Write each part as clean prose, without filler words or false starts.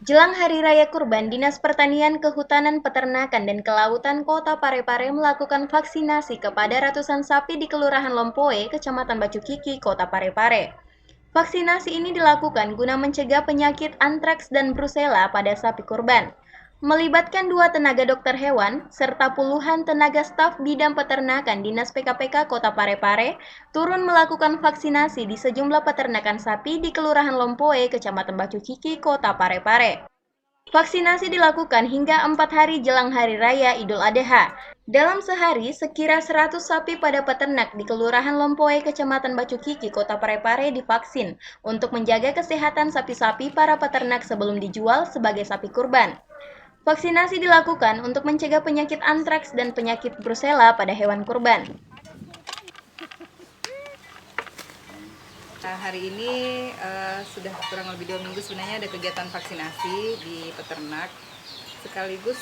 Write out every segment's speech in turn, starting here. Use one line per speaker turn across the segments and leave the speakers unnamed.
Jelang Hari Raya Kurban, Dinas Pertanian, Kehutanan, Peternakan, dan Kelautan Kota Parepare melakukan vaksinasi kepada ratusan sapi di Kelurahan Lompoe, Kecamatan Bacukiki, Kota Parepare. Vaksinasi ini dilakukan guna mencegah penyakit antraks dan brusela pada sapi kurban. Melibatkan 2 tenaga dokter hewan, serta puluhan tenaga staf bidang peternakan Dinas PKPK Kota Parepare, turun melakukan vaksinasi di sejumlah peternakan sapi di Kelurahan Lompoe, Kecamatan Bacukiki, Kota Parepare. Vaksinasi dilakukan hingga 4 hari jelang Hari Raya Idul Adha. Dalam sehari, sekira 100 sapi pada peternak di Kelurahan Lompoe, Kecamatan Bacukiki, Kota Parepare divaksin untuk menjaga kesehatan sapi-sapi para peternak sebelum dijual sebagai sapi kurban. Vaksinasi dilakukan untuk mencegah penyakit antraks dan penyakit brusela pada hewan kurban.
Hari ini sudah kurang lebih 2 minggu sebenarnya ada kegiatan vaksinasi di peternak, sekaligus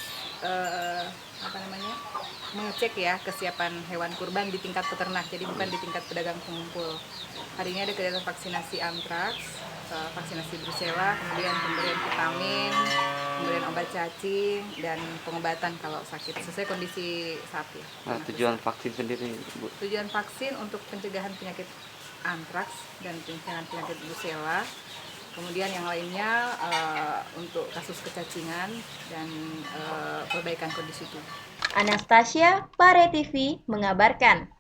mengecek ya kesiapan hewan kurban di tingkat peternak, jadi bukan di tingkat pedagang pengumpul. Hari ini ada kegiatan vaksinasi antraks, vaksinasi brusela, kemudian pemberian vitamin, pemberian obat cacing, dan pengobatan kalau sakit sesuai kondisi sapi.
Nah, tujuan vaksin sendiri, Bu?
Tujuan vaksin untuk pencegahan penyakit antraks dan pencegahan penyakit brusela. Kemudian yang lainnya untuk kasus kecacingan dan perbaikan kondisi tubuh.
Anastasia, Pare TV, mengabarkan.